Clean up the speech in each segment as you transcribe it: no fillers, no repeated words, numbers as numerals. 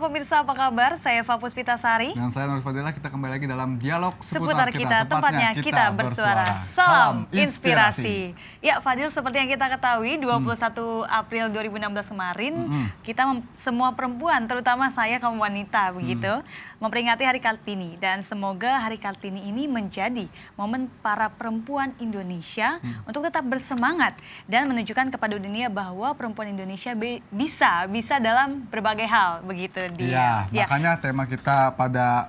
pemirsa, apa kabar? Saya Eva Puspitasari. Dan saya Nur Fadilah, kita kembali lagi dalam dialog seputar kita, tempatnya kita bersuara. Salam inspirasi. Ya Fadil, seperti yang kita ketahui, 21 April 2016 kemarin, kita semua perempuan, terutama saya kaum wanita begitu, memperingati Hari Kartini. Dan semoga Hari Kartini ini menjadi momen para perempuan Indonesia untuk tetap bersemangat dan menunjukkan kepada dunia bahwa perempuan Indonesia bisa dalam berbagai hal begitu dia. Ya, makanya tema kita pada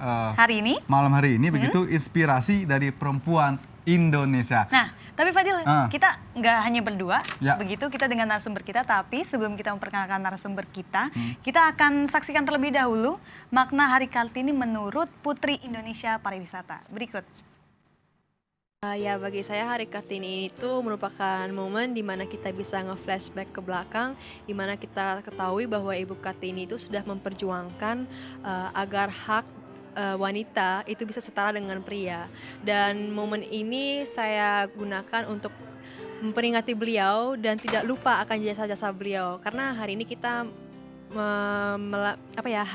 malam hari ini begitu, inspirasi dari perempuan Indonesia. Nah, tapi Fadil, kita nggak hanya berdua, begitu kita dengan narasumber kita, tapi sebelum kita memperkenalkan narasumber kita, kita akan saksikan terlebih dahulu makna Hari Kartini menurut Putri Indonesia Pariwisata. Berikut. Ya, bagi saya Hari Kartini itu merupakan momen di mana kita bisa nge-flashback ke belakang, di mana kita ketahui bahwa Ibu Kartini itu sudah memperjuangkan agar hak wanita itu bisa setara dengan pria. Dan momen ini saya gunakan untuk memperingati beliau dan tidak lupa akan jasa-jasa beliau. Karena hari ini kita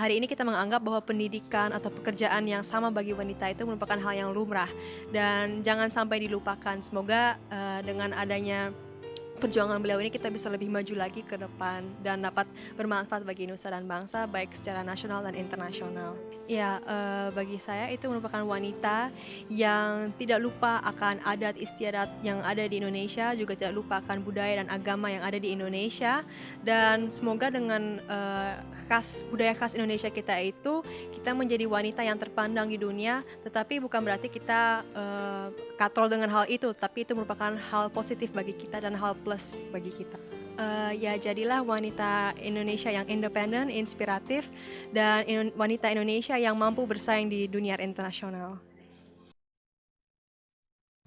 hari ini kita menganggap bahwa pendidikan atau pekerjaan yang sama bagi wanita itu merupakan hal yang lumrah dan jangan sampai dilupakan. Semoga dengan adanya perjuangan beliau ini kita bisa lebih maju lagi ke depan dan dapat bermanfaat bagi nusa dan bangsa baik secara nasional dan internasional. Ya, bagi saya itu merupakan wanita yang tidak lupa akan adat istiadat yang ada di Indonesia, juga tidak lupa akan budaya dan agama yang ada di Indonesia. Dan semoga dengan budaya khas Indonesia kita itu, kita menjadi wanita yang terpandang di dunia, tetapi bukan berarti kita katrol dengan hal itu, tapi itu merupakan hal positif bagi kita dan hal plus bagi kita. Ya, jadilah wanita Indonesia yang independen, inspiratif, dan wanita Indonesia yang mampu bersaing di dunia internasional.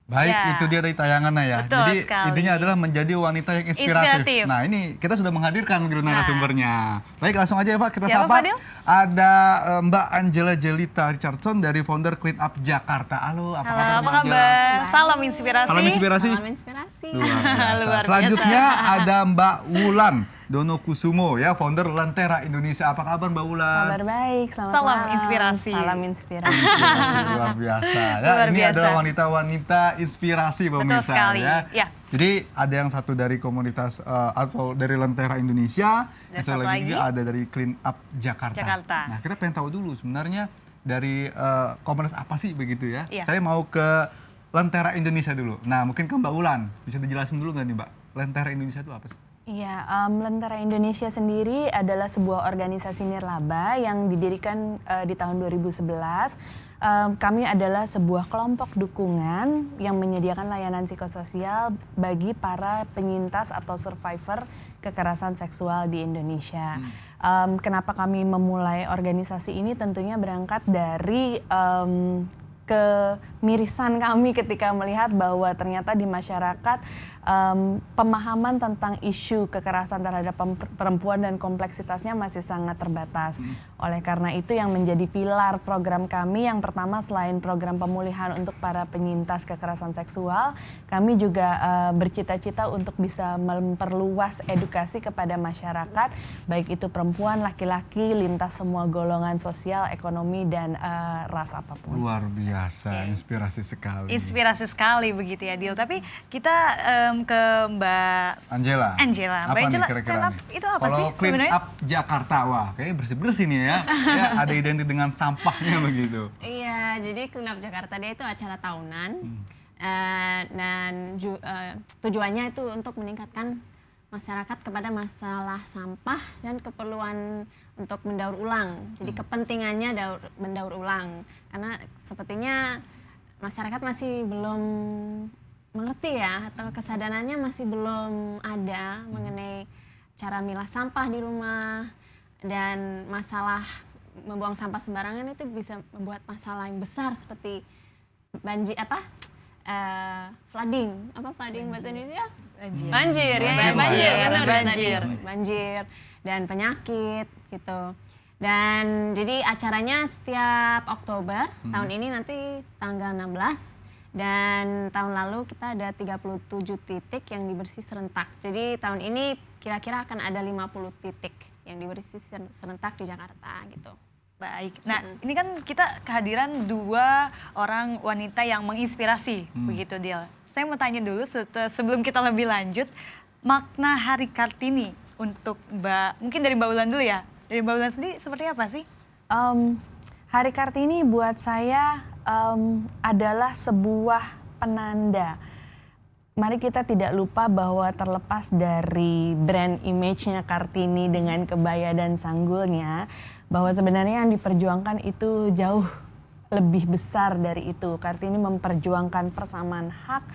Baik, itu dia dari tayangannya ya. Betul jadi sekali. intinya adalah menjadi wanita yang inspiratif. Nah, ini kita sudah menghadirkan narasumbernya. Baik, langsung aja Eva, kita sapa. Ada Mbak Angela Jelita Richardson dari founder Clean Up Jakarta. Halo, apa kabar Mbak Angela? Salam inspirasi. Salam inspirasi. Salam inspirasi. Luar biasa. Selanjutnya ada Mbak Wulan Donokusumo ya, founder Lentera Indonesia. Apa kabar Mbak Wulan? Kabar baik, selamat Salam malam. inspirasi. Salam inspirasi. Luar biasa. Ya, Luar ini biasa. adalah wanita-wanita inspirasi pemirsa. Betul sekali. Ya. Jadi ada yang satu dari komunitas atau dari Lentera Indonesia, yang satu lagi ada dari Clean Up Jakarta. Nah, kita pengen tahu dulu sebenarnya dari komunitas apa sih begitu ya? Saya mau ke Lentera Indonesia dulu. Nah, mungkin ke Mbak Wulan, bisa dijelasin dulu nggak nih Mbak? Lentera Indonesia itu apa sih? Iya, Lentera Indonesia sendiri adalah sebuah organisasi nirlaba yang didirikan di tahun 2011. Kami adalah sebuah kelompok dukungan yang menyediakan layanan psikososial bagi para penyintas atau survivor kekerasan seksual di Indonesia. Kenapa kami memulai organisasi ini? Tentunya berangkat dari kemirisan kami ketika melihat bahwa ternyata di masyarakat pemahaman tentang isu kekerasan terhadap perempuan dan kompleksitasnya masih sangat terbatas. Oleh karena itu yang menjadi pilar program kami yang pertama, selain program pemulihan untuk para penyintas kekerasan seksual, kami juga bercita-cita untuk bisa memperluas edukasi kepada masyarakat, baik itu perempuan, laki-laki, lintas semua golongan sosial, ekonomi, dan ras apapun. Luar biasa, inspirasi sekali. Inspirasi sekali begitu ya, Dil. Tapi kita ke Mbak Angela. Mbak Angela, kira-kira itu apa kalau sih Clean sebenarnya? Up Jakarta, wah kayaknya bersih-bersih nih ya. Ya, ada identik dengan sampahnya begitu. Iya, jadi Clean Up Jakarta dia itu acara tahunan dan tujuannya itu untuk meningkatkan masyarakat kepada masalah sampah dan keperluan untuk mendaur ulang. Jadi kepentingannya mendaur ulang karena sepertinya masyarakat masih belum mengerti ya, atau kesadarannya masih belum ada mengenai cara milah sampah di rumah, dan masalah membuang sampah sembarangan itu bisa membuat masalah yang besar seperti flooding bahasa Indonesia? Banjir dan penyakit gitu. Dan jadi acaranya setiap Oktober, tahun ini nanti tanggal 16. Dan tahun lalu kita ada 37 titik yang dibersih serentak. Jadi tahun ini kira-kira akan ada 50 titik yang diberi serentak di Jakarta gitu. Baik, nah ini kan kita kehadiran 2 orang wanita yang menginspirasi, begitu Dil. Saya mau tanya dulu sebelum kita lebih lanjut, makna Hari Kartini untuk mungkin dari Mbak Ulan dulu ya. Dari Mbak Ulan sendiri seperti apa sih? Hari Kartini buat saya adalah sebuah penanda. Mari kita tidak lupa bahwa terlepas dari brand image-nya Kartini dengan kebaya dan sanggulnya, bahwa sebenarnya yang diperjuangkan itu jauh lebih besar dari itu. Kartini memperjuangkan persamaan hak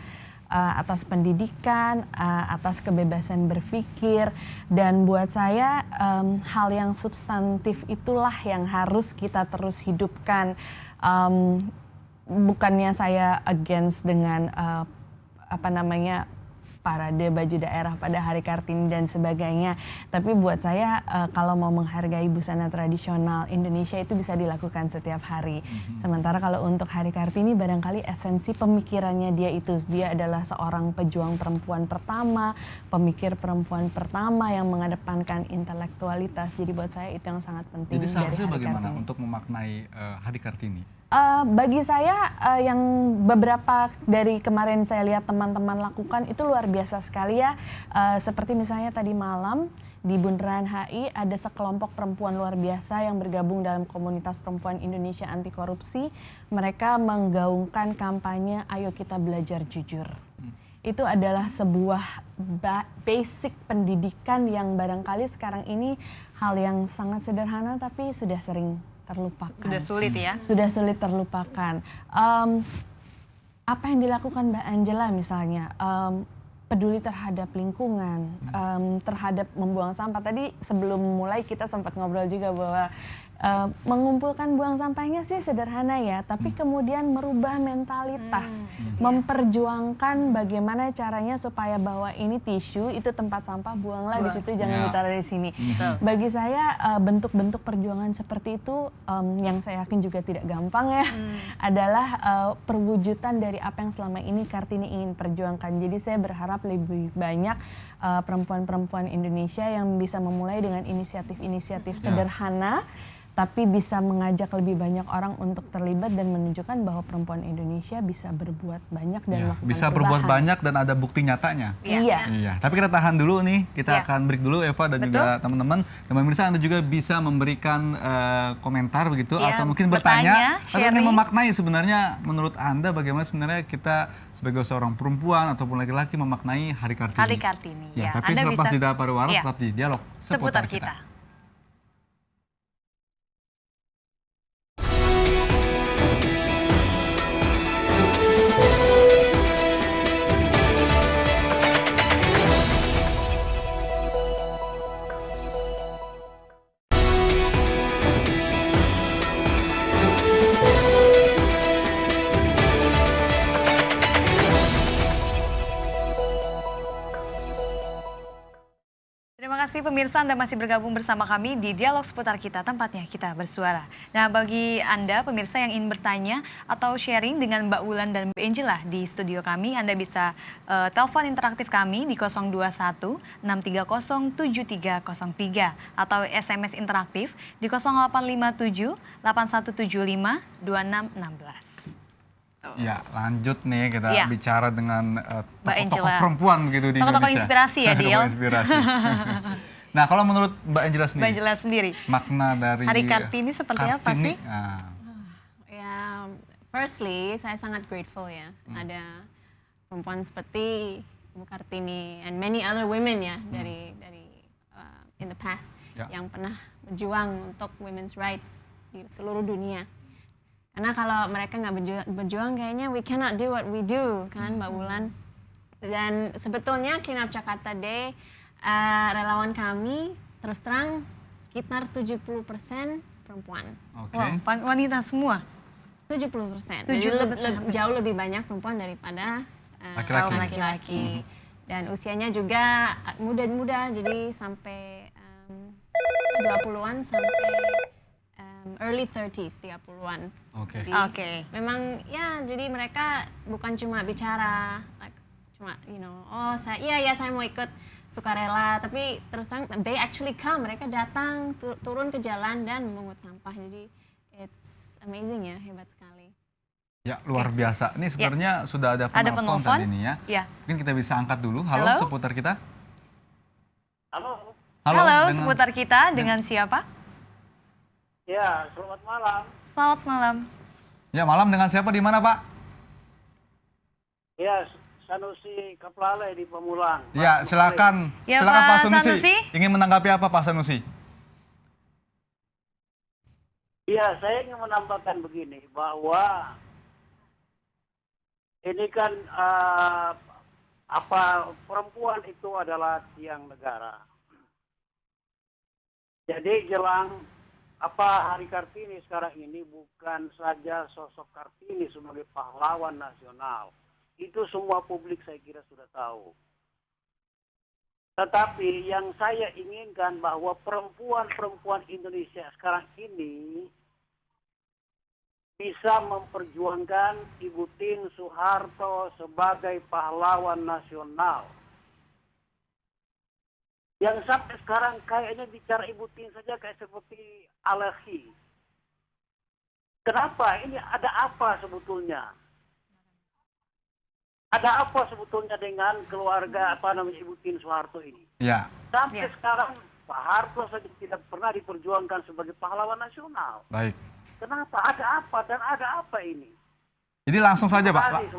atas pendidikan, atas kebebasan berpikir, dan buat saya hal yang substantif itulah yang harus kita terus hidupkan. Bukannya saya against dengan parade baju daerah pada Hari Kartini dan sebagainya. Tapi buat saya kalau mau menghargai busana tradisional Indonesia itu bisa dilakukan setiap hari. Sementara kalau untuk Hari Kartini barangkali esensi pemikirannya dia adalah seorang pejuang perempuan pertama, pemikir perempuan pertama yang mengedepankan intelektualitas. Jadi buat saya itu yang sangat penting. Jadi seharusnya bagaimana Kartini. untuk memaknai Hari Kartini? Bagi saya yang beberapa dari kemarin saya lihat teman-teman lakukan itu luar biasa sekali ya. Seperti misalnya tadi malam di Bundaran HI ada sekelompok perempuan luar biasa yang bergabung dalam komunitas perempuan Indonesia anti korupsi. Mereka menggaungkan kampanye Ayo Kita Belajar Jujur. Itu adalah sebuah basic pendidikan yang barangkali sekarang ini hal yang sangat sederhana tapi sudah sering terlupakan. Sudah sulit ya? Sudah sulit terlupakan. Apa yang dilakukan Mbak Angela misalnya, peduli terhadap lingkungan, terhadap membuang sampah. Tadi sebelum mulai kita sempat ngobrol juga bahwa mengumpulkan buang sampahnya sih sederhana ya, tapi kemudian merubah mentalitas, memperjuangkan bagaimana caranya supaya bahwa ini tisu, itu tempat sampah, buanglah di situ, jangan ditaruh di sini. Bagi saya bentuk-bentuk perjuangan seperti itu yang saya yakin juga tidak gampang ya, adalah perwujudan dari apa yang selama ini Kartini ingin perjuangkan. Jadi saya berharap lebih banyak perempuan-perempuan Indonesia yang bisa memulai dengan inisiatif-inisiatif sederhana, tapi bisa mengajak lebih banyak orang untuk terlibat dan menunjukkan bahwa perempuan Indonesia bisa berbuat banyak dan melakukan bisa berbuat banyak dan ada bukti nyatanya. Iya. Tapi kita tahan dulu nih, kita akan break dulu Eva dan juga teman-teman. Dan pemirsa Anda juga bisa memberikan komentar begitu atau mungkin bertanya atau ingin memaknai sebenarnya menurut Anda bagaimana sebenarnya kita sebagai seorang perempuan ataupun laki-laki memaknai Hari Kartini. Hari Kartini. Ya, tapi selepas jeda pariwara tetap di Dialog Seputar Kita. Terima kasih pemirsa, Anda masih bergabung bersama kami di Dialog Seputar Kita, tempatnya kita bersuara. Nah, bagi Anda pemirsa yang ingin bertanya atau sharing dengan Mbak Wulan dan Mbak Angela di studio kami, Anda bisa telepon interaktif kami di 021 630 7303 atau SMS interaktif di 0857 8175 2616. Ya, lanjut nih kita bicara dengan tokoh-tokoh perempuan begitu di tokoh-tokoh Indonesia. Inspirasi ya, Dil. Inspirasi. Nah, kalau menurut Mbak Angela sendiri. Mbak Angela sendiri. Makna dari Hari Kartini seperti apa sih? Ya, firstly saya sangat grateful ya. Ada perempuan seperti Bu Kartini and many other women ya dari in the past yang pernah berjuang untuk women's rights di seluruh dunia. Karena kalau mereka nggak berjuang kayaknya we cannot do what we do kan Mbak Wulan. Dan sebetulnya Clean Up Jakarta Day relawan kami terus terang sekitar 70% perempuan. Okay. Wow, wanita semua? 70%. Jadi jauh lebih banyak perempuan daripada laki-laki. Dan usianya juga muda-muda, jadi sampai 20-an sampai early 30s, 30-an. Oke. Jadi memang ya, jadi mereka bukan cuma bicara cuma oh saya mau ikut sukarela, tapi terus terang they actually come, mereka datang turun ke jalan dan memungut sampah. Jadi it's amazing ya, hebat sekali. Ya, luar biasa. Ini sebenarnya sudah ada penelpon tadi nih ya. Ya. Mungkin kita bisa angkat dulu. Halo, seputar kita. Halo. Halo, seputar kita dengan siapa? Ya, selamat malam. Selamat malam. Ya, malam dengan siapa di mana, Pak? Ya, Sanusi Kaplale di Pamulang. Ya, silakan. Ya, silakan Pak Pak Sanusi. Sanusi. Ingin menanggapi apa Pak Sanusi? Ya, saya ingin menambahkan begini, bahwa ini kan perempuan itu adalah tiang negara. Jadi jelang Hari Kartini sekarang ini bukan saja sosok Kartini sebagai pahlawan nasional. Itu semua publik saya kira sudah tahu. Tetapi yang saya inginkan bahwa perempuan-perempuan Indonesia sekarang ini bisa memperjuangkan Ibu Tien Soeharto sebagai pahlawan nasional. Yang sampai sekarang kayaknya bicara Ibu Tien saja kayak seperti alergi. Kenapa? Ini ada apa sebetulnya? Ada apa sebetulnya dengan keluarga Ibu Tien Soeharto ini? Ya. Sampai sekarang Pak Harto saja tidak pernah diperjuangkan sebagai pahlawan nasional. Baik. Kenapa? Ada apa dan ada apa ini? Jadi langsung saja Pak.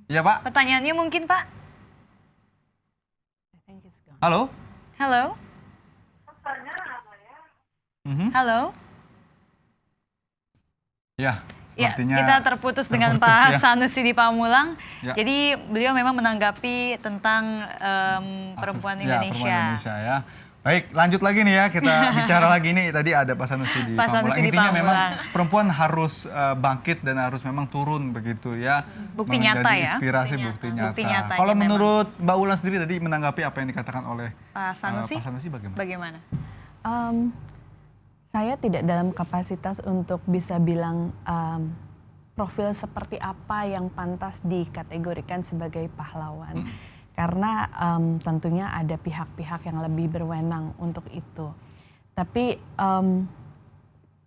Iya Pak. Pertanyaannya mungkin Pak? Halo. Halo. Halo. Ya. Ya, kita terputus dengan Pak Sanusi di Pamulang. Ya. Jadi beliau memang menanggapi tentang perempuan Indonesia. Perempuan Indonesia ya. Baik, lanjut lagi nih ya, kita bicara lagi nih. Tadi ada Pak Sanusi di Pamulang. Intinya memang perempuan harus bangkit dan harus memang turun begitu ya. Bukti nyata ya. Inspirasi bukti nyata. Kalau menurut Mbak Ulan sendiri tadi menanggapi apa yang dikatakan oleh Pak Sanusi bagaimana? Saya tidak dalam kapasitas untuk bisa bilang profil seperti apa yang pantas dikategorikan sebagai pahlawan. Karena tentunya ada pihak-pihak yang lebih berwenang untuk itu. Tapi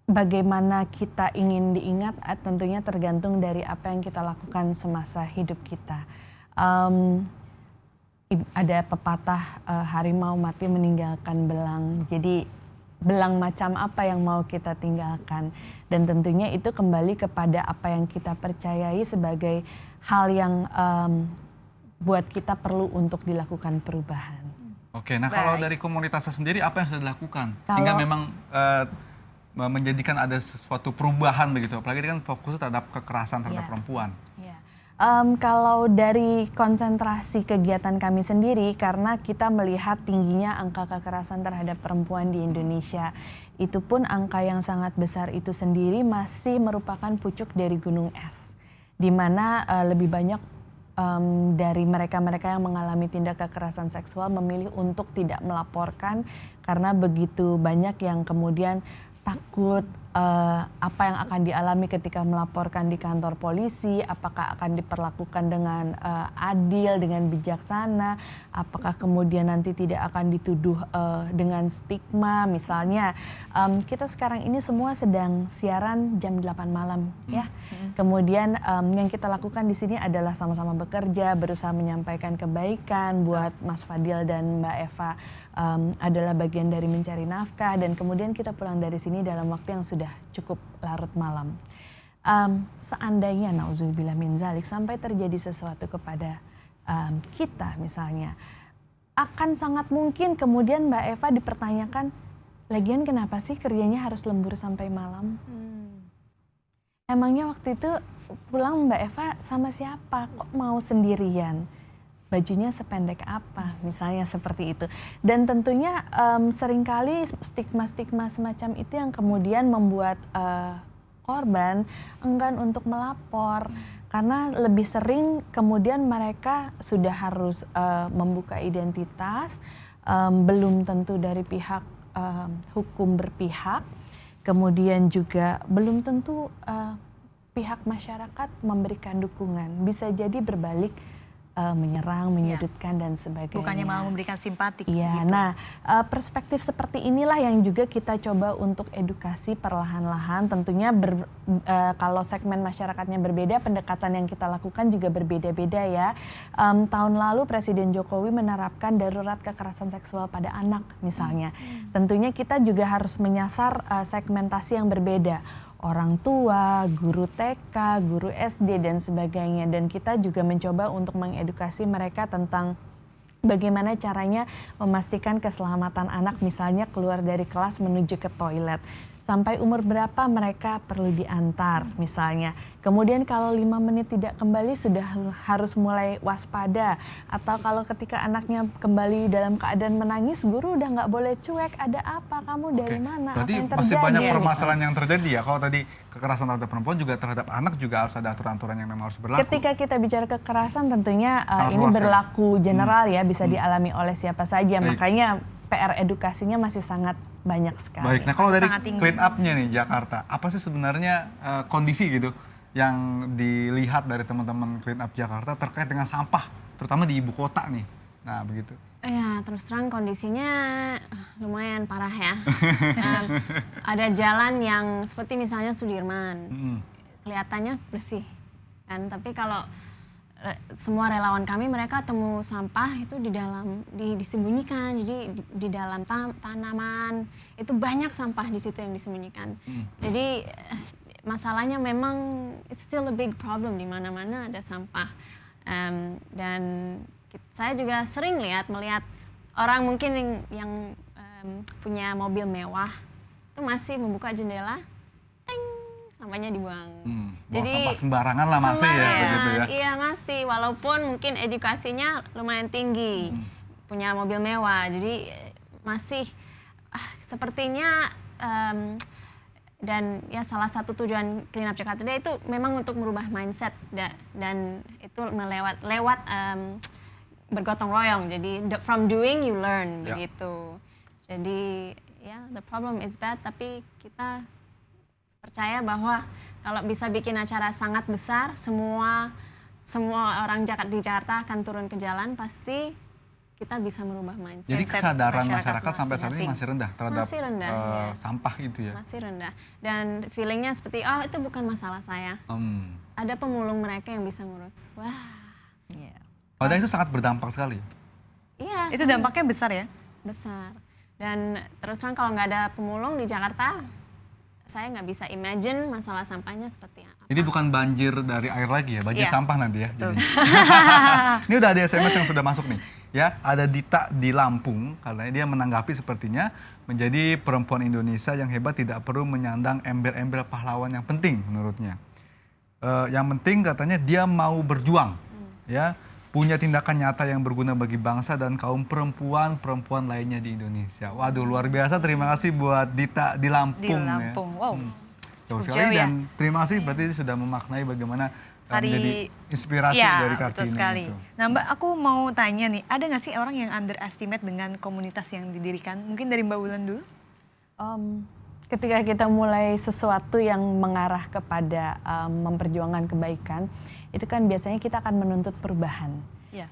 bagaimana kita ingin diingat tentunya tergantung dari apa yang kita lakukan semasa hidup kita. Ada pepatah harimau mati meninggalkan belang. Jadi belang macam apa yang mau kita tinggalkan. Dan tentunya itu kembali kepada apa yang kita percayai sebagai hal yang buat kita perlu untuk dilakukan perubahan. Oke, nah kalau dari komunitasnya sendiri apa yang sudah dilakukan? Sehingga memang menjadikan ada sesuatu perubahan begitu, apalagi kan fokusnya terhadap kekerasan terhadap perempuan. Ya. Kalau dari konsentrasi kegiatan kami sendiri, karena kita melihat tingginya angka kekerasan terhadap perempuan di Indonesia, itu pun angka yang sangat besar itu sendiri masih merupakan pucuk dari gunung es, di mana lebih banyak dari mereka-mereka yang mengalami tindak kekerasan seksual memilih untuk tidak melaporkan karena begitu banyak yang kemudian takut apa yang akan dialami ketika melaporkan di kantor polisi, apakah akan diperlakukan dengan adil, dengan bijaksana, apakah kemudian nanti tidak akan dituduh dengan stigma. Misalnya kita sekarang ini semua sedang siaran jam 8 malam ya. Kemudian yang kita lakukan di sini adalah sama-sama bekerja, berusaha menyampaikan kebaikan buat Mas Fadil dan Mbak Eva, adalah bagian dari mencari nafkah, dan kemudian kita pulang dari sini dalam waktu yang sudah cukup larut malam. Seandainya nauzubillah min zalik sampai terjadi sesuatu kepada kita misalnya, akan sangat mungkin kemudian Mbak Eva dipertanyakan, lagian kenapa sih kerjanya harus lembur sampai malam? Emangnya waktu itu pulang Mbak Eva sama siapa? Kok mau sendirian? Bajunya sependek apa? Misalnya seperti itu. Dan tentunya seringkali stigma-stigma semacam itu yang kemudian membuat korban enggan untuk melapor. Karena lebih sering kemudian mereka sudah harus membuka identitas, belum tentu dari pihak hukum berpihak, kemudian juga belum tentu pihak masyarakat memberikan dukungan, bisa jadi berbalik menyerang, menyudutkan dan sebagainya. Bukannya malah memberikan simpati. Iya, gitu. nah perspektif seperti inilah yang juga kita coba untuk edukasi perlahan-lahan. Tentunya kalau segmen masyarakatnya berbeda, pendekatan yang kita lakukan juga berbeda-beda ya. Tahun lalu Presiden Jokowi menerapkan darurat kekerasan seksual pada anak misalnya. Tentunya kita juga harus menyasar segmentasi yang berbeda. Orang tua, guru TK, guru SD dan sebagainya, dan kita juga mencoba untuk mengedukasi mereka tentang bagaimana caranya memastikan keselamatan anak, misalnya keluar dari kelas menuju ke toilet. Sampai umur berapa mereka perlu diantar misalnya. Kemudian kalau 5 menit tidak kembali sudah harus mulai waspada. Atau kalau ketika anaknya kembali dalam keadaan menangis, guru udah nggak boleh cuek, ada apa, kamu dari mana, berarti apa yang terjadi. masih banyak permasalahan yang terjadi ya. Kalau tadi kekerasan terhadap perempuan, juga terhadap anak juga harus ada aturan-aturan yang memang harus berlaku. Ketika kita bicara kekerasan tentunya ini luas, berlaku general ya, bisa dialami oleh siapa saja. Makanya PR edukasinya masih sangat banyak sekali. Baik, nah kalau dari clean up-nya nih Jakarta, apa sih sebenarnya kondisi gitu yang dilihat dari teman-teman clean up Jakarta terkait dengan sampah, terutama di ibu kota nih? Nah begitu. Ya, terus terang kondisinya lumayan parah ya. Ada jalan yang seperti misalnya Sudirman, kelihatannya bersih kan, tapi kalau semua relawan kami, mereka temu sampah itu di dalam disembunyikan, jadi di dalam tanaman itu banyak sampah di situ yang disembunyikan. Jadi masalahnya memang it's still a big problem, di mana-mana ada sampah. Dan saya juga sering melihat orang mungkin yang punya mobil mewah itu masih membuka jendela, sampahnya dibuang. Jadi sampah sembarangan lah masih ya begitu ya. Iya masih, walaupun mungkin edukasinya lumayan tinggi, punya mobil mewah, jadi masih sepertinya dan ya salah satu tujuan Clean Up Jakarta Day itu memang untuk merubah mindset dan itu lewat bergotong royong. Jadi from doing you learn begitu. Jadi ya the problem is bad, tapi kita percaya bahwa kalau bisa bikin acara sangat besar, semua orang di Jakarta akan turun ke jalan, pasti kita bisa merubah mindset. Jadi kesadaran masyarakat sampai saat ini masih rendah terhadap sampah itu ya? Masih rendah. Dan feelingnya seperti, oh itu bukan masalah saya. Ada pemulung mereka yang bisa ngurus. Wah. Padahal itu sangat berdampak sekali. Iya. Itu dampaknya besar ya? Besar. Dan terus terang kalau nggak ada pemulung di Jakarta, saya nggak bisa imagine masalah sampahnya seperti apa. Jadi bukan banjir dari air lagi ya, banjir sampah nanti ya. Ini udah ada SMS yang sudah masuk nih. Ya, ada Dita di Lampung, karena dia menanggapi sepertinya menjadi perempuan Indonesia yang hebat tidak perlu menyandang embel-embel pahlawan yang penting menurutnya. Yang penting katanya dia mau berjuang, ya, punya tindakan nyata yang berguna bagi bangsa dan kaum perempuan lainnya di Indonesia. Waduh, luar biasa. Terima kasih buat Dita di Lampung. Di Lampung, ya. Wow. Jauh sekali dan terima kasih berarti sudah memaknai bagaimana menjadi inspirasi dari Kartini itu. Nah Mbak, aku mau tanya nih, ada nggak sih orang yang underestimate dengan komunitas yang didirikan? Mungkin dari Mbak Wulan dulu? Ketika kita mulai sesuatu yang mengarah kepada memperjuangkan kebaikan, itu kan biasanya kita akan menuntut perubahan.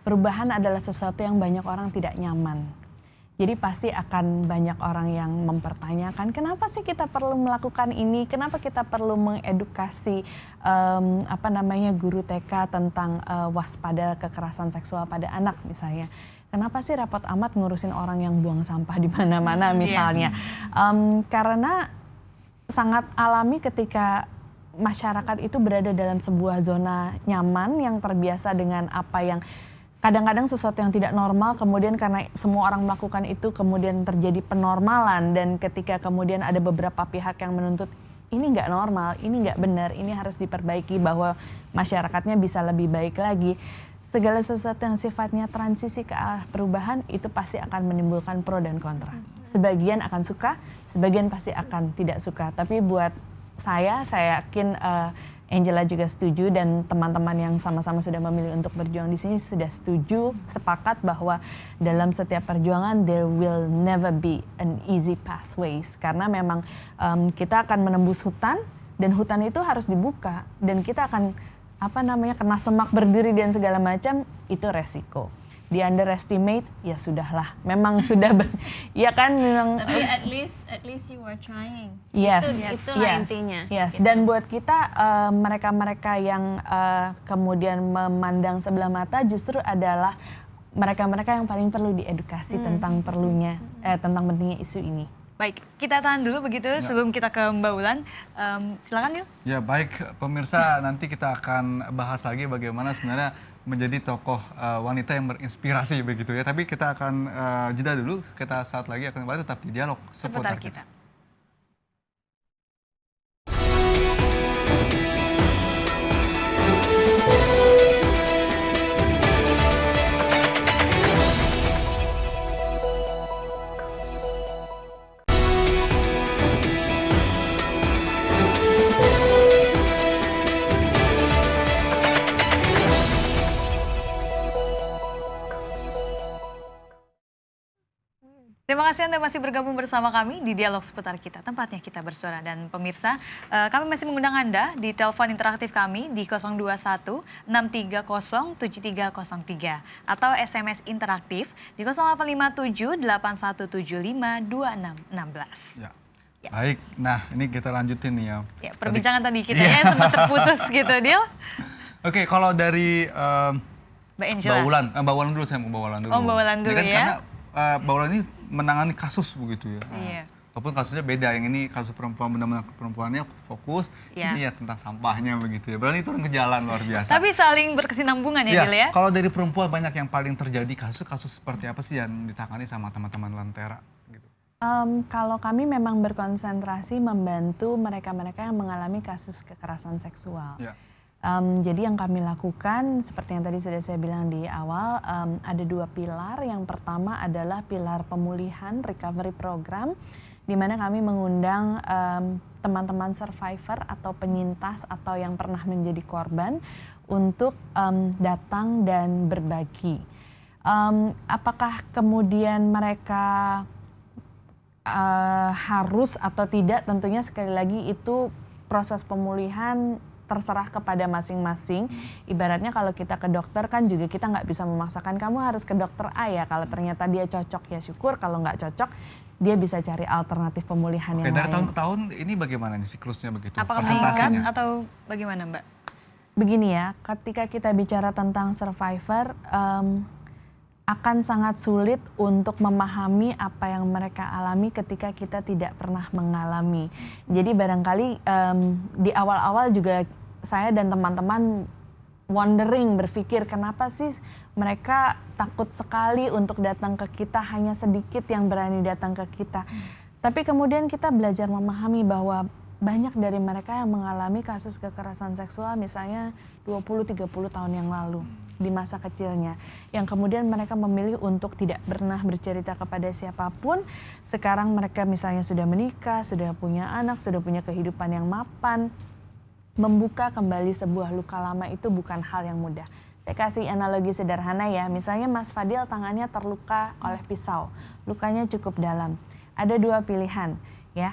Perubahan adalah sesuatu yang banyak orang tidak nyaman. Jadi pasti akan banyak orang yang mempertanyakan, kenapa sih kita perlu melakukan ini? Kenapa kita perlu mengedukasi guru TK tentang waspada kekerasan seksual pada anak misalnya? Kenapa sih repot amat ngurusin orang yang buang sampah di mana-mana misalnya? Karena sangat alami ketika masyarakat itu berada dalam sebuah zona nyaman yang terbiasa dengan apa yang kadang-kadang sesuatu yang tidak normal, kemudian karena semua orang melakukan itu kemudian terjadi penormalan, dan ketika kemudian ada beberapa pihak yang menuntut ini nggak normal, ini nggak benar, ini harus diperbaiki bahwa masyarakatnya bisa lebih baik lagi. Segala sesuatu yang sifatnya transisi ke arah perubahan itu pasti akan menimbulkan pro dan kontra. Sebagian akan suka, sebagian pasti akan tidak suka. Tapi buat saya yakin Angela juga setuju dan teman-teman yang sama-sama sudah memilih untuk berjuang di sini sudah setuju, sepakat bahwa dalam setiap perjuangan there will never be an easy pathways, karena memang kita akan menembus hutan, dan hutan itu harus dibuka dan kita akan kena semak berdiri dan segala macam, itu resiko. Di underestimate, ya sudahlah, memang sudah ya kan memang. Tapi at least you were trying. Yes, itulah intinya. Yes. Gitu. Dan buat kita mereka-mereka yang kemudian memandang sebelah mata justru adalah mereka-mereka yang paling perlu diedukasi tentang tentang pentingnya isu ini. Baik, kita tahan dulu begitu sebelum kita ke Mbak Wulan. Silakan Dil. Ya baik pemirsa, nanti kita akan bahas lagi bagaimana sebenarnya menjadi tokoh wanita yang berinspirasi begitu ya. Tapi kita akan jeda dulu, kita saat lagi akan kembali tetap di Dialog Seputar Kita. Terima kasih Anda masih bergabung bersama kami di Dialog Seputar Kita, tempatnya kita bersuara. Dan pemirsa, kami masih mengundang Anda di telepon interaktif kami di 021-630-7303 atau SMS interaktif di 0857-8175-2616. Ya. Baik, nah ini kita lanjutin nih ya. Ya, perbincangan tadi kita ya sempat terputus gitu, Dil. Oke, kalau dari Mbak Angela. Mbak Wulan dulu, saya mau Mbak Wulan dulu. Oh, Mbak Wulan dulu kan ya. Karena Mbak Wulan ini menangani kasus begitu ya. Iya. Walaupun kasusnya beda, yang ini kasus perempuan, benar-benar perempuannya fokus, Iya. ini ya tentang sampahnya begitu ya. Berarti turun ke jalan luar biasa. Tapi saling berkesinambungan ya, Dil ya. Kalau dari perempuan banyak yang paling terjadi kasus seperti apa sih yang ditangani sama teman-teman Lentera gitu? Kalau kami memang berkonsentrasi membantu mereka-mereka yang mengalami kasus kekerasan seksual. Ya. Jadi yang kami lakukan seperti yang tadi sudah saya bilang di awal, ada 2 pilar. Yang pertama adalah pilar pemulihan recovery program, di mana kami mengundang teman-teman survivor atau penyintas atau yang pernah menjadi korban untuk datang dan berbagi. Apakah kemudian mereka harus atau tidak, tentunya sekali lagi itu proses pemulihan terserah kepada masing-masing. Ibaratnya kalau kita ke dokter kan juga kita nggak bisa memaksakan kamu harus ke dokter A ya. Kalau ternyata dia cocok ya syukur, kalau nggak cocok dia bisa cari alternatif pemulihan yang lain. Dari tahun ke tahun ini bagaimana nih siklusnya begitu? Apakah meningkat atau bagaimana Mbak? Begini ya, ketika kita bicara tentang survivor, akan sangat sulit untuk memahami apa yang mereka alami ketika kita tidak pernah mengalami. Jadi barangkali di awal-awal juga saya dan teman-teman wondering, berpikir kenapa sih mereka takut sekali untuk datang ke kita, hanya sedikit yang berani datang ke kita. Tapi kemudian kita belajar memahami bahwa banyak dari mereka yang mengalami kasus kekerasan seksual misalnya 20-30 tahun yang lalu di masa kecilnya, yang kemudian mereka memilih untuk tidak pernah bercerita kepada siapapun. Sekarang mereka misalnya sudah menikah, sudah punya anak, sudah punya kehidupan yang mapan. Membuka kembali sebuah luka lama itu bukan hal yang mudah. Saya kasih analogi sederhana ya, misalnya Mas Fadil tangannya terluka oleh pisau, lukanya cukup dalam. Ada 2 pilihan ya,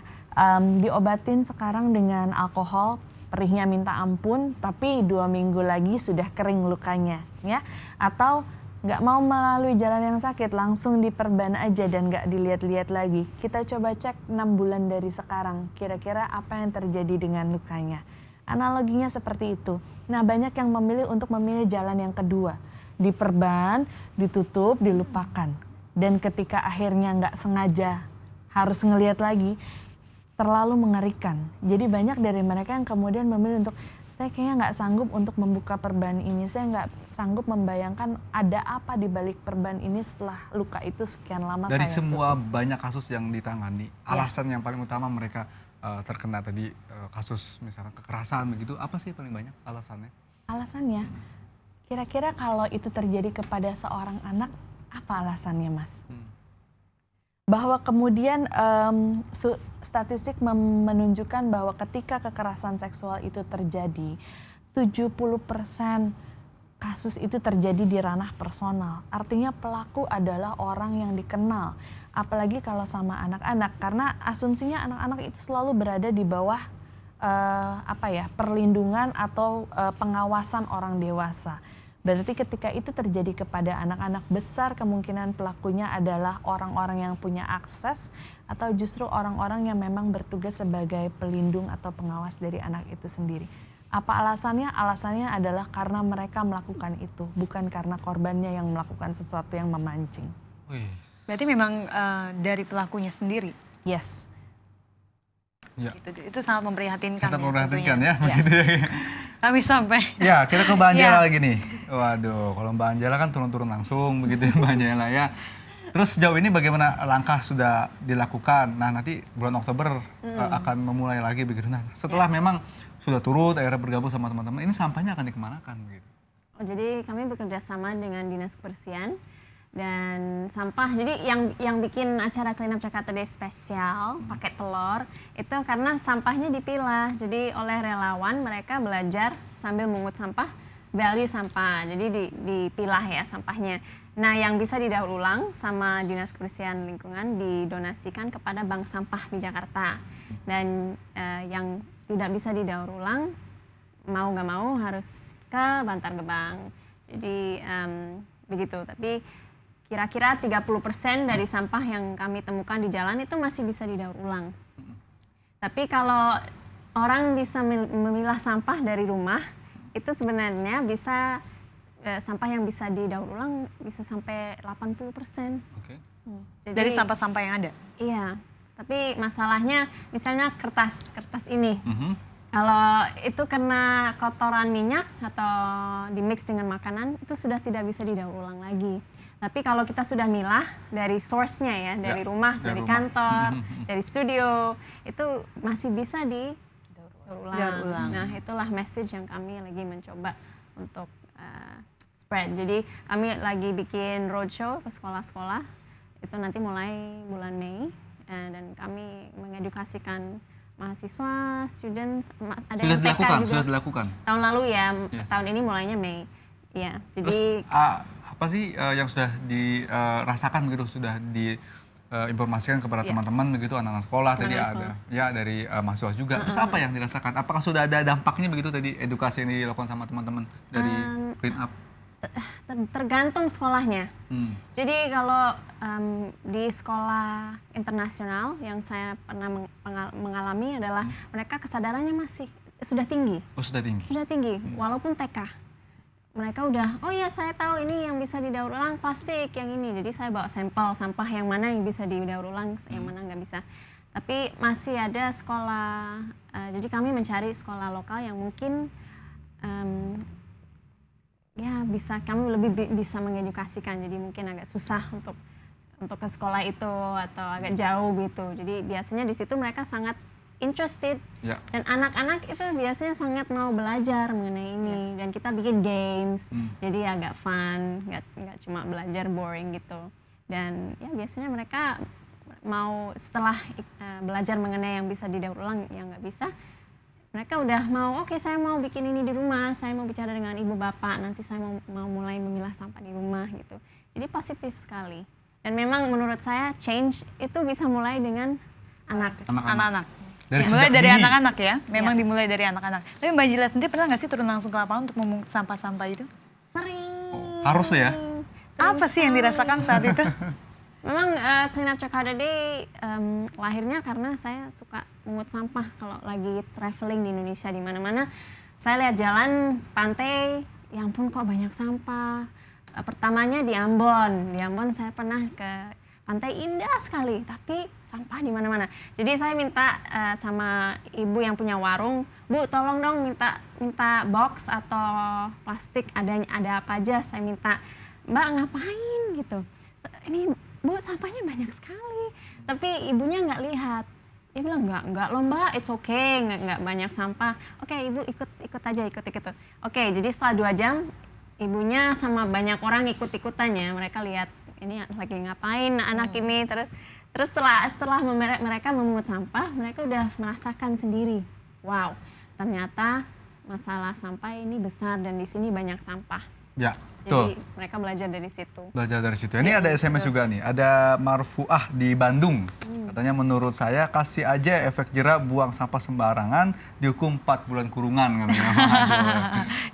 diobatin sekarang dengan alkohol, perihnya minta ampun, tapi 2 minggu lagi sudah kering lukanya, ya. Atau nggak mau melalui jalan yang sakit, langsung diperban aja dan nggak dilihat-lihat lagi. Kita coba cek 6 bulan dari sekarang, kira-kira apa yang terjadi dengan lukanya. Analoginya seperti itu. Nah, banyak yang memilih untuk memilih jalan yang kedua, diperban, ditutup, dilupakan. Dan ketika akhirnya nggak sengaja harus ngelihat lagi, terlalu mengerikan. Jadi banyak dari mereka yang kemudian memilih untuk, saya kayaknya nggak sanggup untuk membuka perban ini, saya nggak sanggup membayangkan ada apa di balik perban ini setelah luka itu sekian lama. Dari saya semua tutup. banyak kasus yang ditangani, alasan yang paling utama mereka terkena tadi kasus misalnya kekerasan begitu, apa sih paling banyak alasannya? Alasannya, kira-kira kalau itu terjadi kepada seorang anak, apa alasannya Mas? Bahwa kemudian statistik menunjukkan bahwa ketika kekerasan seksual itu terjadi, 70% kasus itu terjadi di ranah personal. Artinya pelaku adalah orang yang dikenal. Apalagi kalau sama anak-anak, karena asumsinya anak-anak itu selalu berada di bawah perlindungan atau pengawasan orang dewasa. Berarti ketika itu terjadi kepada anak-anak besar, kemungkinan pelakunya adalah orang-orang yang punya akses atau justru orang-orang yang memang bertugas sebagai pelindung atau pengawas dari anak itu sendiri. Apa alasannya? Alasannya adalah karena mereka melakukan itu, bukan karena korbannya yang melakukan sesuatu yang memancing. Berarti memang dari pelakunya sendiri? Yes. Ya. Itu sangat memprihatinkan. Sangat memprihatinkan ya, ya, begitu ya. Kami sampai. Ya, kita ke Mbak Anjela lagi nih. Waduh, kalau Mbak Anjela kan turun-turun langsung begitu ya Mbak Anjela ya. Terus sejauh ini bagaimana langkah sudah dilakukan? Nah, nanti bulan Oktober akan memulai lagi begitu. Nah, setelah memang sudah turut, akhirnya bergabung sama teman-teman, ini sampahnya akan dikemanakan begitu? Jadi kami bekerja sama dengan Dinas Kebersihan dan sampah. Jadi yang bikin acara Clean Up Jakarta Day spesial pakai telur itu karena sampahnya dipilah. Jadi oleh relawan mereka belajar sambil mengut sampah, value sampah. Jadi dipilah ya sampahnya. Nah, yang bisa didaur ulang sama Dinas Kebersihan Lingkungan didonasikan kepada bank sampah di Jakarta. Dan yang tidak bisa didaur ulang mau nggak mau harus ke Bantar Gebang. Jadi begitu. Tapi kira-kira 30% dari sampah yang kami temukan di jalan itu masih bisa didaur ulang. Tapi kalau orang bisa memilah sampah dari rumah, itu sebenarnya bisa sampah yang bisa didaur ulang bisa sampai 80%. Oke. Dari sampah-sampah yang ada? Iya, tapi masalahnya misalnya kertas ini. Kalau itu kena kotoran minyak atau dimix dengan makanan, itu sudah tidak bisa didaur ulang lagi. Tapi kalau kita sudah milah dari source-nya ya, dari rumah, dari kantor, dari studio, itu masih bisa didaur ulang. Nah, itulah message yang kami lagi mencoba untuk spread. Jadi kami lagi bikin roadshow ke sekolah-sekolah, itu nanti mulai bulan Mei, dan kami mengedukasikan mahasiswa, students, ada yang TK juga. Sudah dilakukan? Tahun lalu ya, tahun ini mulainya Mei. Ya, jadi apa sih yang sudah dirasakan begitu, sudah diinformasikan kepada teman-teman begitu, anak-anak sekolah tadi ada ya dari mahasiswa juga. Terus apa yang dirasakan? Apakah sudah ada dampaknya begitu tadi edukasi yang dilakukan sama teman-teman dari Clean Up? Tergantung sekolahnya. Jadi kalau di sekolah internasional yang saya pernah mengalami adalah mereka kesadarannya masih sudah tinggi. Oh, sudah tinggi. Sudah tinggi, walaupun TK. Mereka udah, oh ya saya tahu ini yang bisa didaur ulang plastik yang ini. Jadi saya bawa sampel sampah yang mana yang bisa didaur ulang, yang mana nggak bisa. Tapi masih ada sekolah, jadi kami mencari sekolah lokal yang mungkin ya kami lebih bisa mengedukasikan. Jadi mungkin agak susah untuk ke sekolah itu atau agak jauh gitu. Jadi biasanya di situ mereka sangat interested dan anak-anak itu biasanya sangat mau belajar mengenai ini dan kita bikin games jadi agak fun, nggak cuma belajar boring gitu. Dan ya biasanya mereka mau setelah belajar mengenai yang bisa didaur ulang yang nggak bisa, mereka udah mau oke, saya mau bikin ini di rumah, saya mau bicara dengan ibu bapak, nanti saya mau mulai memilah sampah di rumah gitu. Jadi positif sekali. Dan memang menurut saya change itu bisa mulai dengan anak-anak. Dimulai dari anak-anak ya, memang dimulai dari anak-anak. Tapi Mbak Anjela sendiri pernah nggak sih turun langsung ke lapangan untuk memungut sampah-sampah itu? Sering. Harus ya? Apa sih yang dirasakan saat itu? Memang Clean Up Jakarta Day lahirnya karena saya suka mungut sampah kalau lagi traveling di Indonesia di mana-mana. Saya lihat jalan pantai, ya ampun kok banyak sampah. Pertamanya di Ambon. Di Ambon saya pernah ke pantai indah sekali, tapi sampah di mana-mana. Jadi saya minta sama ibu yang punya warung, Bu tolong dong minta box atau plastik ada apa aja. Saya minta, Mbak ngapain gitu. Ini Bu sampahnya banyak sekali, tapi ibunya nggak lihat. Dia bilang nggak loh Mbak, it's okay, nggak banyak sampah. Oke, ibu ikut aja. Oke, jadi setelah 2 jam ibunya sama banyak orang ikut-ikutannya. Mereka lihat ini lagi ngapain anak ini, terus setelah mereka memungut sampah, mereka udah merasakan sendiri, wow, ternyata masalah sampah ini besar dan di sini banyak sampah. Ya, Jadi mereka belajar dari situ. Belajar dari situ. Ini ada SMS juga nih, ada Marfuah di Bandung. Katanya menurut saya kasih aja efek jera buang sampah sembarangan dihukum 4 bulan kurungan.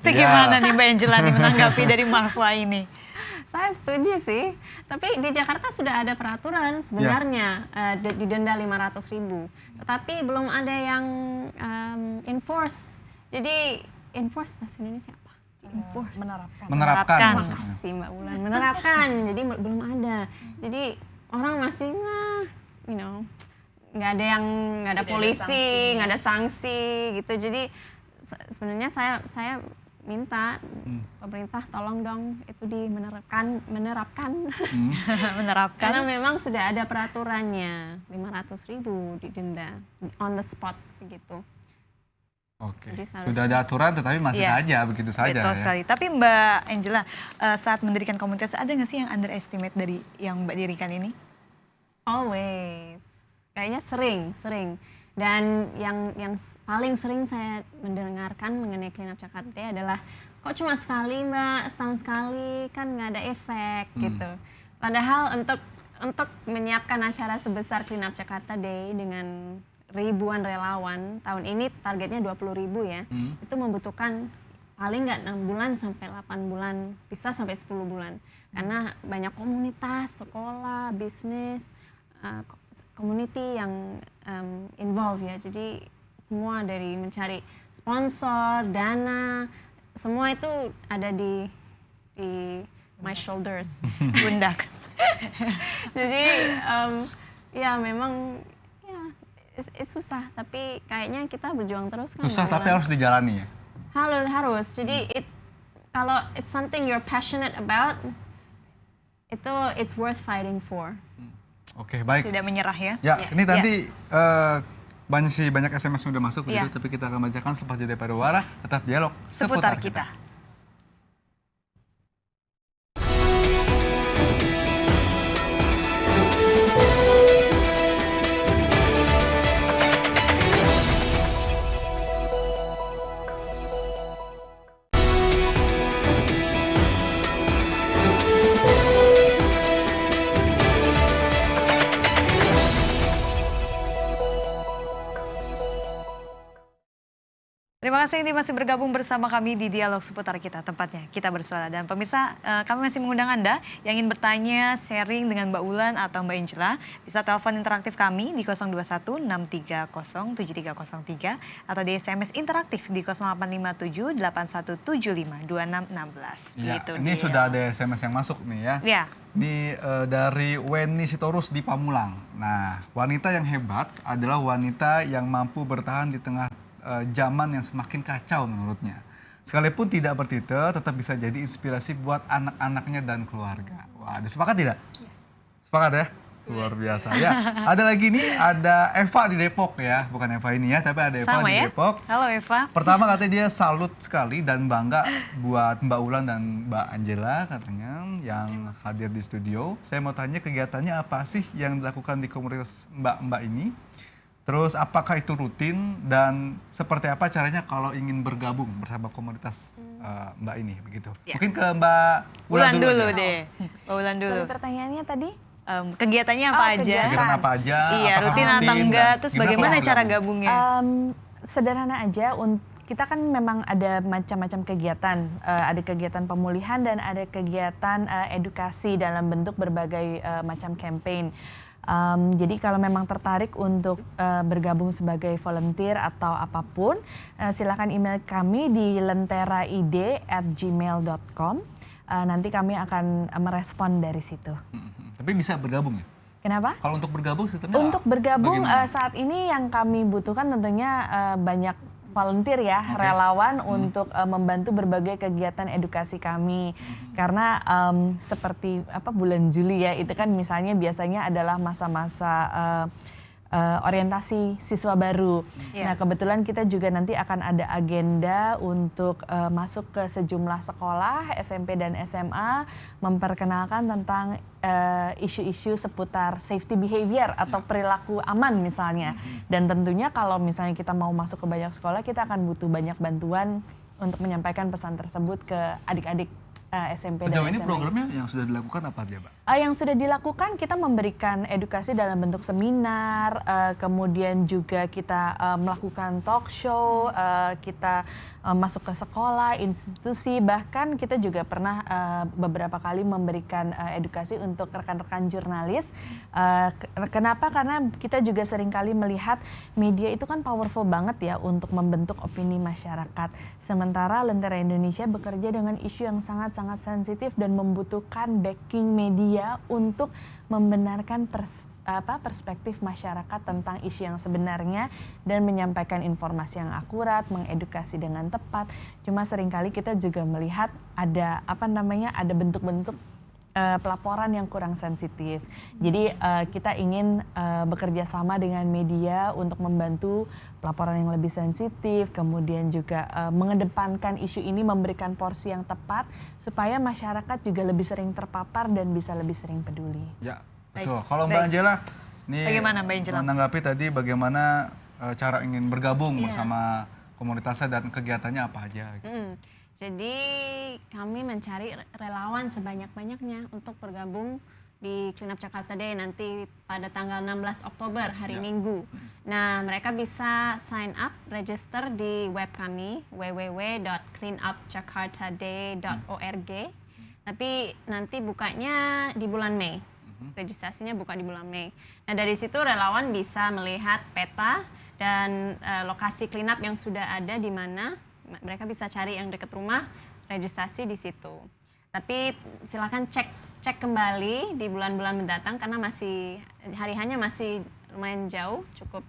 Itu gimana nih Mbak Angela nih menanggapi dari Marfuah ini? Saya setuju sih, tapi di Jakarta sudah ada peraturan sebenarnya didenda 500.000, tetapi belum ada yang enforce. Jadi enforce bahasa Indonesia apa? Enforce. Menerapkan. Makasih Mbak Ulan, menerapkan. Jadi belum ada. Jadi orang masih nggak ada polisi, nggak ada sanksi gitu. Jadi sebenarnya saya minta pemerintah tolong dong itu menerapkan karena memang sudah ada peraturannya 500.000 didenda on the spot begitu. Oke. Sudah ada aturan tetapi masih saja begitu saja. Betul sekali. Tapi Mbak Angela saat mendirikan komunitas ada nggak sih yang underestimate dari yang Mbak dirikan ini? Always. Kayaknya sering. Dan yang paling sering saya mendengarkan mengenai Clean Up Jakarta Day adalah, kok cuma sekali Mbak, setahun sekali, kan nggak ada efek gitu. Padahal untuk menyiapkan acara sebesar Clean Up Jakarta Day dengan ribuan relawan, tahun ini targetnya 20.000 ya, itu membutuhkan paling nggak 6 bulan sampai 8 bulan, bisa sampai 10 bulan. Karena banyak komunitas, sekolah, bisnis, community yang involved ya, jadi semua dari mencari sponsor, dana, semua itu ada di my shoulders, pundak. Jadi ya memang ya susah, tapi kayaknya kita berjuang terus kan. Susah tapi harus dijalani ya. Harus. Jadi kalau it's something you're passionate about, itu it's worth fighting for. Oke, baik. Tidak menyerah ya. Ya, ini nanti banyak SMS yang sudah masuk begitu, tapi kita akan bacakan selepas jeda pariwara. Tetap dialog seputar kita. Terima kasih ini masih bergabung bersama kami di Dialog Seputar Kita, tempatnya kita bersuara. Dan pemirsa, kami masih mengundang Anda yang ingin bertanya, sharing dengan Mbak Ulan atau Mbak Angela, bisa telepon interaktif kami di 021-630-7303 atau di SMS interaktif di 0857-8175-2616. Ya, ini sudah ada SMS yang masuk nih ya. Ya. Ini dari Weni Sitorus di Pamulang. Nah, wanita yang hebat adalah wanita yang mampu bertahan di tengah zaman yang semakin kacau menurutnya. Sekalipun tidak bertitel, tetap bisa jadi inspirasi buat anak-anaknya dan keluarga. Wah, sepakat tidak? Sepakat ya? Luar biasa ya. Ada lagi nih, ada Eva di Depok ya. Bukan Eva ini ya, tapi ada Eva di Depok. Halo Eva. Pertama katanya dia salut sekali dan bangga buat Mbak Ulan dan Mbak Angela katanya yang hadir di studio. Saya mau tanya kegiatannya apa sih yang dilakukan di komunitas Mbak-Mbak ini? Terus apakah itu rutin dan seperti apa caranya kalau ingin bergabung bersama komunitas Mbak ini begitu? Ya. Mungkin ke Mbak Ulan dulu deh. Mbak Ulan dulu. So, pertanyaannya tadi? Kegiatannya apa aja? Kegiatan apa aja? Iya, rutin atau enggak? Terus bagaimana cara gabungnya? Sederhana aja. Kita kan memang ada macam-macam kegiatan. Ada kegiatan pemulihan dan ada kegiatan edukasi dalam bentuk berbagai macam campaign. Jadi kalau memang tertarik untuk bergabung sebagai volunteer atau apapun, silakan email kami di lenteraid@gmail.com. Nanti kami akan merespon dari situ. Tapi bisa bergabung ya? Kenapa? Kalau untuk bergabung sistemnya? Untuk bergabung saat ini yang kami butuhkan tentunya banyak volunteer ya, relawan untuk membantu berbagai kegiatan edukasi kami. Karena seperti bulan Juli ya, itu kan misalnya biasanya adalah masa-masa orientasi siswa baru. Nah, kebetulan kita juga nanti akan ada agenda untuk masuk ke sejumlah sekolah SMP dan SMA, memperkenalkan tentang isu-isu seputar safety behavior atau perilaku aman misalnya. Dan tentunya kalau misalnya kita mau masuk ke banyak sekolah, kita akan butuh banyak bantuan untuk menyampaikan pesan tersebut ke adik-adik SMP Sejauh dan ini SMA. programnya yang sudah dilakukan apa aja, Mbak? Yang sudah dilakukan kita memberikan edukasi dalam bentuk seminar, kemudian juga kita melakukan talk show, kita masuk ke sekolah, institusi, bahkan kita juga pernah beberapa kali memberikan edukasi untuk rekan-rekan jurnalis. Kenapa? Karena kita juga seringkali melihat media itu kan powerful banget ya untuk membentuk opini masyarakat. Sementara Lentera Indonesia bekerja dengan isu yang sangat-sangat sensitif dan membutuhkan backing media untuk membenarkan perspektif masyarakat tentang isu yang sebenarnya dan menyampaikan informasi yang akurat, mengedukasi dengan tepat. Cuma seringkali kita juga melihat ada ada bentuk-bentuk pelaporan yang kurang sensitif. Jadi kita ingin bekerja sama dengan media untuk membantu pelaporan yang lebih sensitif, kemudian juga mengedepankan isu ini, memberikan porsi yang tepat supaya masyarakat juga lebih sering terpapar dan bisa lebih sering peduli. Ya, betul. Kalau Mbak Angela, nih bagaimana Mbak Angela? Menanggapi tadi bagaimana cara ingin bergabung bersama komunitasnya dan kegiatannya apa aja? Gitu. Jadi kami mencari relawan sebanyak-banyaknya untuk bergabung di Clean Up Jakarta Day nanti pada tanggal 16 Oktober hari Minggu. Nah, mereka bisa sign up, register di web kami www.cleanupjakartaday.org. Tapi nanti bukanya di bulan Mei. Registrasinya buka di bulan Mei. Nah, dari situ relawan bisa melihat peta dan lokasi clean up yang sudah ada di mana. Mereka bisa cari yang dekat rumah, registrasi di situ. Tapi silakan cek kembali di bulan-bulan mendatang karena hari-hanya masih lumayan jauh, cukup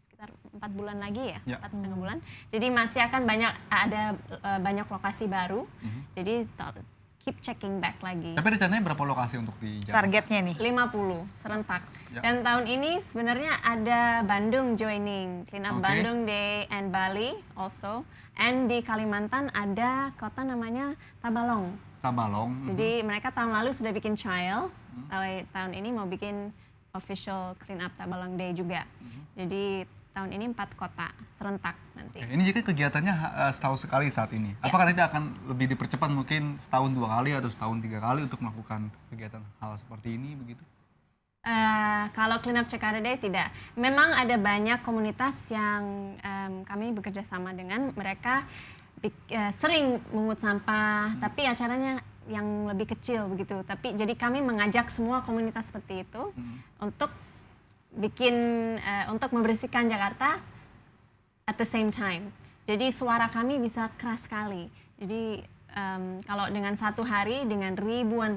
sekitar 4 bulan lagi ya, 4,5 bulan. Jadi masih akan ada banyak lokasi baru. Jadi keep checking back lagi. Tapi rencananya berapa lokasi untuk di Jakarta? Targetnya nih? 50 serentak. Dan tahun ini sebenarnya ada Bandung joining, Clean Up Bandung Day and Bali also. And di Kalimantan ada kota namanya Tabalong. Jadi mereka tahun lalu sudah bikin trial, tahun ini mau bikin official Clean Up Tabalong Day juga. Jadi tahun ini 4 kota serentak nanti. Ini jadi kegiatannya setahun sekali saat ini. Apakah nanti akan lebih dipercepat mungkin setahun 2 kali atau setahun 3 kali untuk melakukan kegiatan hal seperti ini begitu? Kalau Clean Up Jakarta Day tidak. Memang ada banyak komunitas yang kami bekerja sama dengan mereka sering mengut sampah, tapi acaranya yang lebih kecil begitu. Tapi jadi kami mengajak semua komunitas seperti itu untuk untuk membersihkan Jakarta at the same time. Jadi suara kami bisa keras sekali. Jadi kalau dengan satu hari dengan ribuan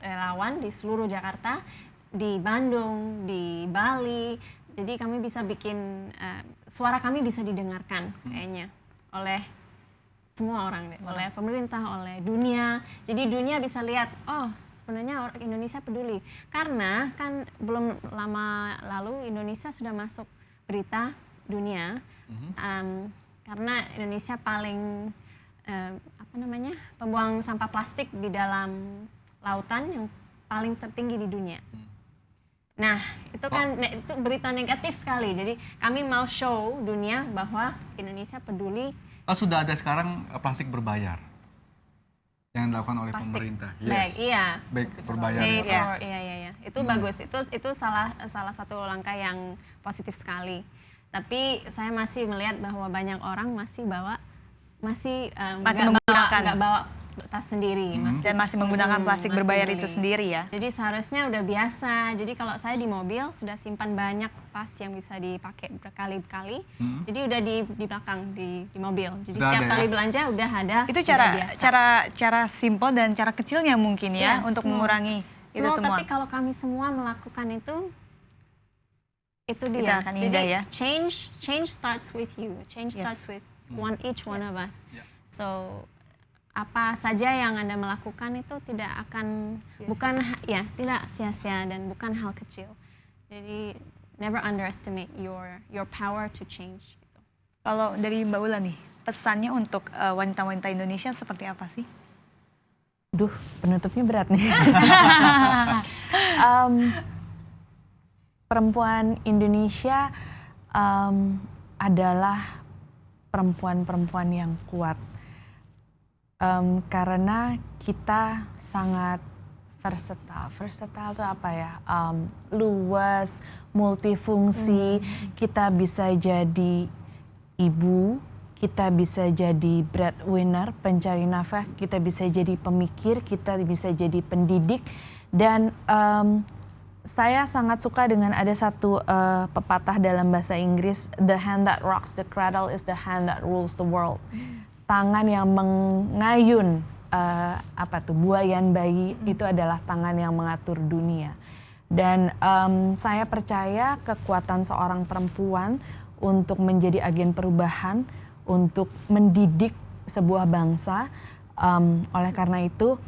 relawan di seluruh Jakarta, di Bandung, di Bali, jadi kami bisa bikin suara kami bisa didengarkan kayaknya oleh semua orang, oleh pemerintah, oleh dunia. Jadi dunia bisa lihat, oh sebenarnya orang Indonesia peduli. Karena kan belum lama lalu Indonesia sudah masuk berita dunia, karena Indonesia paling pembuang sampah plastik di dalam lautan yang paling tertinggi di dunia. Nah, itu kan itu berita negatif sekali. Jadi kami mau show dunia bahwa Indonesia peduli. Sudah ada sekarang plastik berbayar yang dilakukan oleh pemerintah. Baik berbayar. Iya. Itu bagus. Itu salah satu langkah yang positif sekali. Tapi saya masih melihat bahwa banyak orang masih nggak bawa tas sendiri, masih menggunakan plastik berbayar itu sendiri ya. Jadi seharusnya udah biasa. Jadi kalau saya di mobil sudah simpan banyak tas yang bisa dipakai berkali-kali. Jadi udah di belakang di mobil. Jadi setiap kali belanja udah ada. Itu cara simpel dan cara kecilnya mungkin ya untuk mengurangi itu semua. Tapi kalau kami semua melakukan itu dia. Kita akan indah ya. Change starts with you. Change starts with each one of us. So apa saja yang Anda melakukan itu tidak sia-sia dan bukan hal kecil. Jadi never underestimate your power to change. Gitu. Kalau dari Mbak Ula nih, pesannya untuk wanita-wanita Indonesia seperti apa sih? Penutupnya berat nih. Perempuan Indonesia adalah perempuan-perempuan yang kuat. Karena kita sangat versatile. Versatile itu apa ya? Luas, multifungsi. Kita bisa jadi ibu, kita bisa jadi breadwinner, pencari nafkah, kita bisa jadi pemikir, kita bisa jadi pendidik. Dan saya sangat suka dengan ada satu pepatah dalam bahasa Inggris, the hand that rocks the cradle is the hand that rules the world. Tangan yang mengayun buayan bayi itu adalah tangan yang mengatur dunia. Dan saya percaya kekuatan seorang perempuan untuk menjadi agen perubahan, untuk mendidik sebuah bangsa. Oleh karena itu,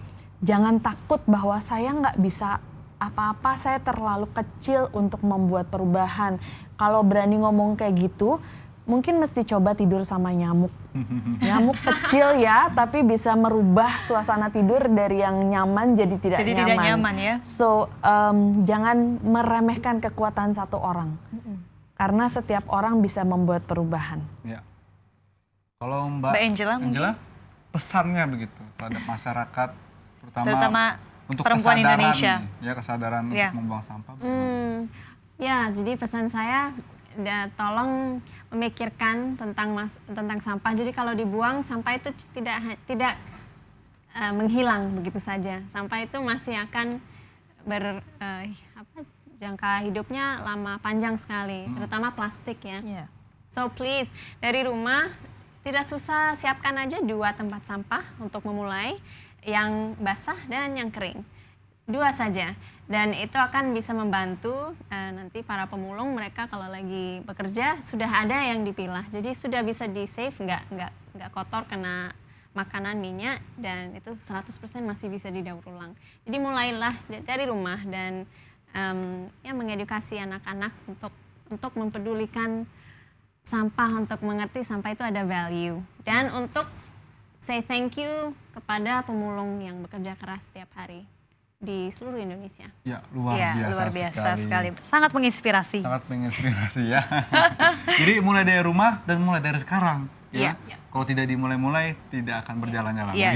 jangan takut bahwa saya nggak bisa apa-apa, saya terlalu kecil untuk membuat perubahan. Kalau berani ngomong kayak gitu, mungkin mesti coba tidur sama nyamuk. Nyamuk kecil ya, tapi bisa merubah suasana tidur dari yang nyaman jadi tidak nyaman. Tidak nyaman ya. So, jangan meremehkan kekuatan satu orang. Karena setiap orang bisa membuat perubahan. Ya. Kalau Mbak Angela, pesannya begitu terhadap masyarakat, terutama untuk perempuan kesadaran Indonesia. Ya, kesadaran untuk membuang sampah. Ya, jadi pesan saya, tolong memikirkan tentang sampah. Jadi kalau dibuang, sampah itu tidak menghilang begitu saja. Sampah itu masih akan jangka hidupnya panjang sekali, terutama plastik ya. So please, dari rumah tidak susah, siapkan aja 2 tempat sampah untuk memulai, yang basah dan yang kering. 2 saja. Dan itu akan bisa membantu nanti para pemulung, mereka kalau lagi bekerja sudah ada yang dipilah. Jadi sudah bisa di-save, nggak kotor kena makanan, minyak, dan itu 100% masih bisa didaur ulang. Jadi mulailah dari rumah dan mengedukasi anak-anak untuk mempedulikan sampah, untuk mengerti sampah itu ada value. Dan untuk say thank you kepada pemulung yang bekerja keras setiap hari di seluruh Indonesia. Ya, luar biasa sekali. Sangat menginspirasi. Sangat menginspirasi ya. Jadi mulai dari rumah dan mulai dari sekarang. Ya. Kalau tidak dimulai-mulai, tidak akan berjalan-jalan. Iya,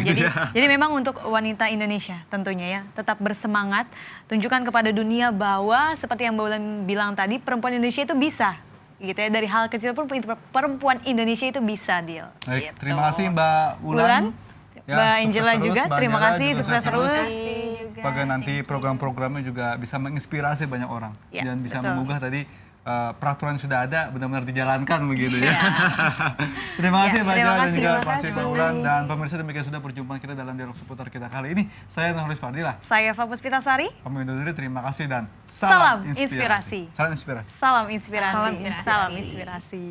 jadi memang untuk wanita Indonesia tentunya ya, tetap bersemangat, tunjukkan kepada dunia bahwa seperti yang Mbak Ulan bilang tadi, perempuan Indonesia itu bisa. Gitu ya, dari hal kecil pun perempuan Indonesia itu bisa, Dil. Baik, gitu. Terima kasih Mbak Ulan. Ya, Mbak Angela juga, terima kasih, sukses terus. Semoga nanti program-programnya juga bisa menginspirasi banyak orang. Ya, dan bisa betul. menggugah tadi peraturan yang sudah ada benar-benar dijalankan begitu ya. Terima kasih Mbak Angela dan juga Pak Mbak Ulan. Dan pemirsa, demikian sudah perjumpaan kita dalam dialog seputar kita kali ini. Saya Nurlis Fadilah. Saya Fa Puspitasari. Kami undur diri, terima kasih dan salam inspirasi. Salam inspirasi. Salam inspirasi. Salam inspirasi.